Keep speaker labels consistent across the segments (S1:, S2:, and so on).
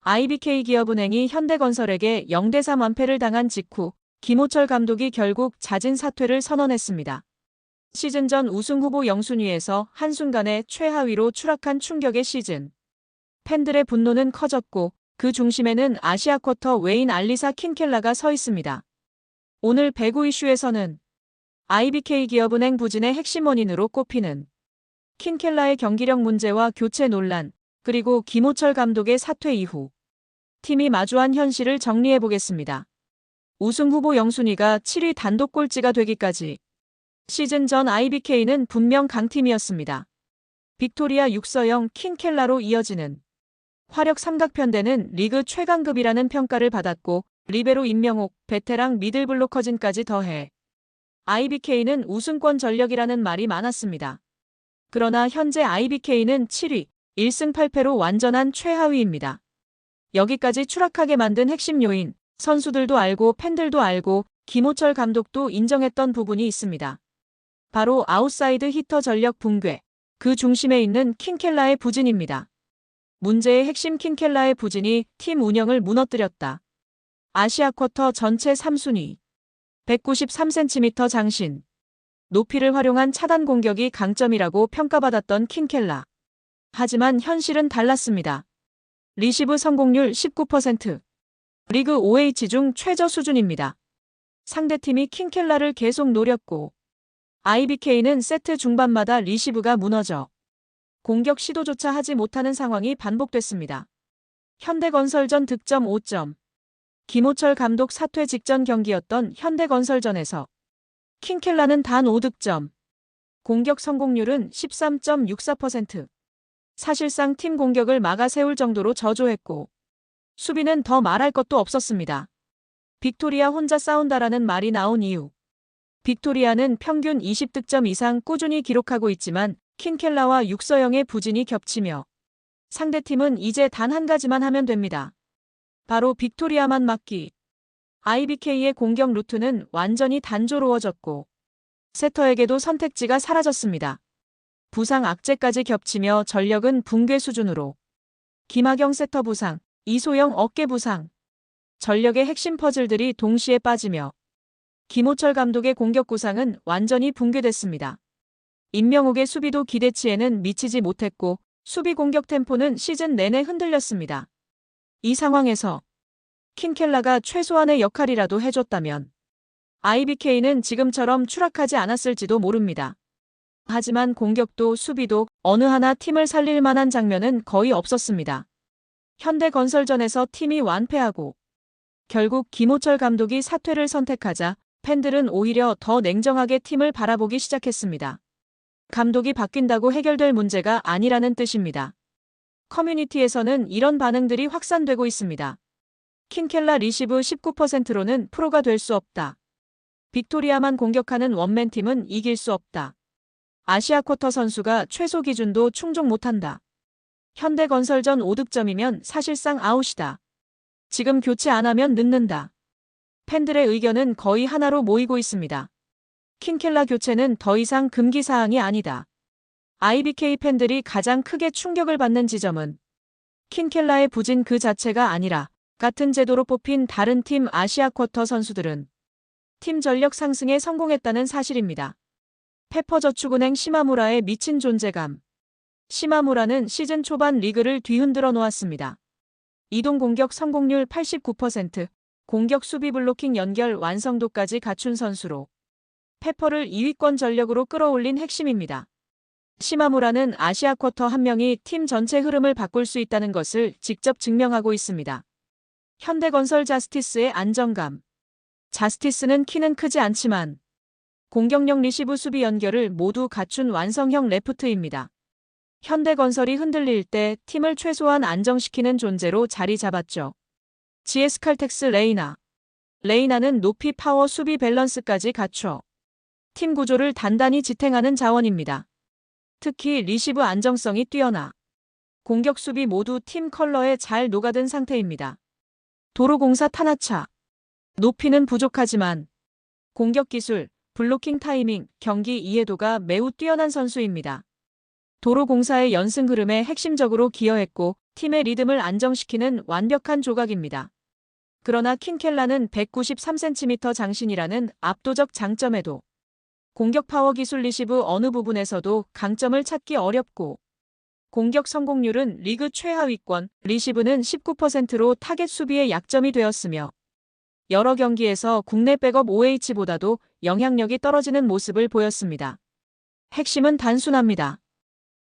S1: IBK기업은행이 현대건설에게 0대3 완패를 당한 직후 김호철 감독이 결국 자진 사퇴를 선언했습니다. 시즌 전 우승 후보 영순위에서 한순간에 최하위로 추락한 충격의 시즌. 팬들의 분노는 커졌고 그 중심에는 아시아쿼터 외인 알리사 킨켈라가 서 있습니다. 오늘 배구 이슈에서는 IBK기업은행 부진의 핵심 원인으로 꼽히는 킨켈라의 경기력 문제와 교체 논란, 그리고 김호철 감독의 사퇴 이후 팀이 마주한 현실을 정리해보겠습니다. 우승 후보 영순위가 7위 단독 꼴찌가 되기까지 시즌 전 IBK는 분명 강팀이었습니다. 빅토리아 육서영 킨켈라로 이어지는 화력 삼각편대는 리그 최강급이라는 평가를 받았고 리베로 임명옥, 베테랑 미들블로커진까지 더해 IBK는 우승권 전력이라는 말이 많았습니다. 그러나 현재 IBK는 7위, 1승 8패로 완전한 최하위입니다. 여기까지 추락하게 만든 핵심 요인, 선수들도 알고 팬들도 알고 김호철 감독도 인정했던 부분이 있습니다. 바로 아웃사이드 히터 전력 붕괴, 그 중심에 있는 킨켈라의 부진입니다. 문제의 핵심 킨켈라의 부진이 팀 운영을 무너뜨렸다. 아시아쿼터 전체 3순위, 193cm 장신, 높이를 활용한 차단 공격이 강점이라고 평가받았던 킨켈라. 하지만 현실은 달랐습니다. 리시브 성공률 19%, 리그 OH 중 최저 수준입니다. 상대팀이 킨켈라를 계속 노렸고 IBK는 세트 중반마다 리시브가 무너져 공격 시도조차 하지 못하는 상황이 반복됐습니다. 현대건설전 득점 5점. 김호철 감독 사퇴 직전 경기였던 현대건설전에서 킨켈라는 단 5득점. 공격 성공률은 13.64%. 사실상 팀 공격을 막아 세울 정도로 저조했고 수비는 더 말할 것도 없었습니다. 빅토리아 혼자 싸운다라는 말이 나온 이유. 빅토리아는 평균 20득점 이상 꾸준히 기록하고 있지만 킨켈라와 육서영의 부진이 겹치며 상대팀은 이제 단 한 가지만 하면 됩니다. 바로 빅토리아만 막기. IBK의 공격 루트는 완전히 단조로워졌고 세터에게도 선택지가 사라졌습니다. 부상 악재까지 겹치며 전력은 붕괴 수준으로 김하경 세터 부상, 이소영 어깨 부상, 전력의 핵심 퍼즐들이 동시에 빠지며 김호철 감독의 공격 구상은 완전히 붕괴됐습니다. 임명옥의 수비도 기대치에는 미치지 못했고 수비 공격 템포는 시즌 내내 흔들렸습니다. 이 상황에서 킨켈라가 최소한의 역할이라도 해줬다면 IBK는 지금처럼 추락하지 않았을지도 모릅니다. 하지만 공격도 수비도 어느 하나 팀을 살릴 만한 장면은 거의 없었습니다. 현대건설전에서 팀이 완패하고 결국 김호철 감독이 사퇴를 선택하자 팬들은 오히려 더 냉정하게 팀을 바라보기 시작했습니다. 감독이 바뀐다고 해결될 문제가 아니라는 뜻입니다. 커뮤니티에서는 이런 반응들이 확산되고 있습니다. 킨켈라 리시브 19%로는 프로가 될 수 없다. 빅토리아만 공격하는 원맨팀은 이길 수 없다. 아시아쿼터 선수가 최소 기준도 충족 못한다. 현대건설전 5득점이면 사실상 아웃이다. 지금 교체 안 하면 늦는다. 팬들의 의견은 거의 하나로 모이고 있습니다. 킨켈라 교체는 더 이상 금기사항이 아니다. IBK 팬들이 가장 크게 충격을 받는 지점은 킨켈라의 부진 그 자체가 아니라 같은 제도로 뽑힌 다른 팀 아시아쿼터 선수들은 팀 전력 상승에 성공했다는 사실입니다. 페퍼저축은행 시마무라의 미친 존재감. 시마무라는 시즌 초반 리그를 뒤흔들어 놓았습니다. 이동 공격 성공률 89%, 공격 수비 블로킹 연결 완성도까지 갖춘 선수로 페퍼를 2위권 전력으로 끌어올린 핵심입니다. 시마무라는 아시아쿼터 한 명이 팀 전체 흐름을 바꿀 수 있다는 것을 직접 증명하고 있습니다. 현대건설 자스티스의 안정감. 자스티스는 키는 크지 않지만 공격력 리시브 수비 연결을 모두 갖춘 완성형 레프트입니다. 현대건설이 흔들릴 때 팀을 최소한 안정시키는 존재로 자리 잡았죠. GS 칼텍스 레이나. 레이나는 높이 파워 수비 밸런스까지 갖춰 팀 구조를 단단히 지탱하는 자원입니다. 특히 리시브 안정성이 뛰어나 공격 수비 모두 팀 컬러에 잘 녹아든 상태입니다. 도로공사 타나차. 높이는 부족하지만 공격 기술, 블로킹 타이밍, 경기 이해도가 매우 뛰어난 선수입니다. 도로공사의 연승 흐름에 핵심적으로 기여했고 팀의 리듬을 안정시키는 완벽한 조각입니다. 그러나 킨켈라는 193cm 장신이라는 압도적 장점에도 공격 파워 기술 리시브 어느 부분에서도 강점을 찾기 어렵고 공격 성공률은 리그 최하위권, 리시브는 19%로 타겟 수비의 약점이 되었으며 여러 경기에서 국내 백업 OH보다도 영향력이 떨어지는 모습을 보였습니다. 핵심은 단순합니다.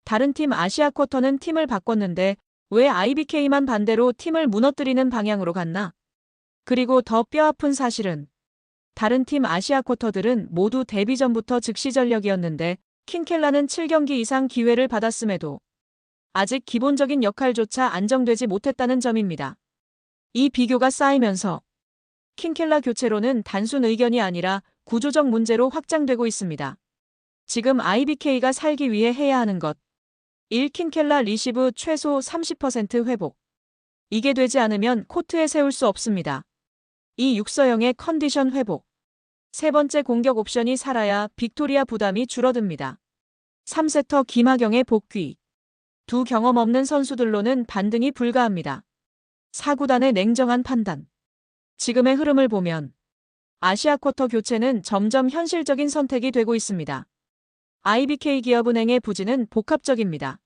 S1: 다른 팀 아시아 쿼터는 팀을 바꿨는데 왜 IBK만 반대로 팀을 무너뜨리는 방향으로 갔나? 그리고 더 뼈아픈 사실은 다른 팀 아시아 쿼터들은 모두 데뷔 전부터 즉시 전력이었는데 킨켈라는 7경기 이상 기회를 받았음에도 아직 기본적인 역할조차 안정되지 못했다는 점입니다. 이 비교가 쌓이면서 킨켈라 교체로는 단순 의견이 아니라 구조적 문제로 확장되고 있습니다. 지금 IBK가 살기 위해 해야 하는 것. 1. 킨켈라 리시브 최소 30% 회복. 이게 되지 않으면 코트에 세울 수 없습니다. 2. 육서영의 컨디션 회복. 세 번째 공격 옵션이 살아야 빅토리아 부담이 줄어듭니다. 3세터 김하경의 복귀. 두 경험 없는 선수들로는 반등이 불가합니다. 4. 구단의 냉정한 판단. 지금의 흐름을 보면 아시아 쿼터 교체는 점점 현실적인 선택이 되고 있습니다. IBK 기업은행의 부진은 복합적입니다.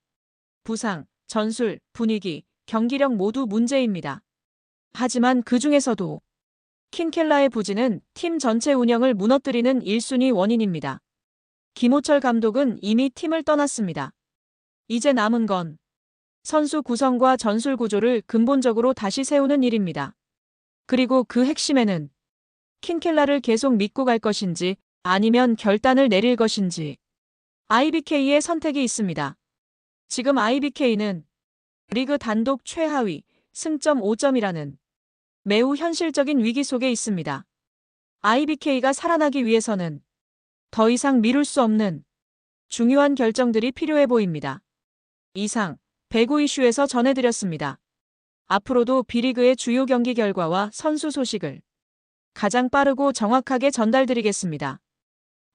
S1: 부상, 전술, 분위기, 경기력 모두 문제입니다. 하지만 그 중에서도 킨켈라의 부진은 팀 전체 운영을 무너뜨리는 1순위 원인입니다. 김호철 감독은 이미 팀을 떠났습니다. 이제 남은 건 선수 구성과 전술 구조를 근본적으로 다시 세우는 일입니다. 그리고 그 핵심에는 킨켈라를 계속 믿고 갈 것인지 아니면 결단을 내릴 것인지 IBK의 선택이 있습니다. 지금 IBK는 리그 단독 최하위, 승점 5점이라는 매우 현실적인 위기 속에 있습니다. IBK가 살아나기 위해서는 더 이상 미룰 수 없는 중요한 결정들이 필요해 보입니다. 이상 배구 이슈에서 전해드렸습니다. 앞으로도 B리그의 주요 경기 결과와 선수 소식을 가장 빠르고 정확하게 전달드리겠습니다.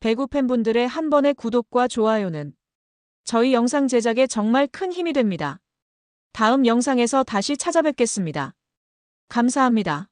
S1: 배구 팬분들의 한 번의 구독과 좋아요는 저희 영상 제작에 정말 큰 힘이 됩니다. 다음 영상에서 다시 찾아뵙겠습니다. 감사합니다.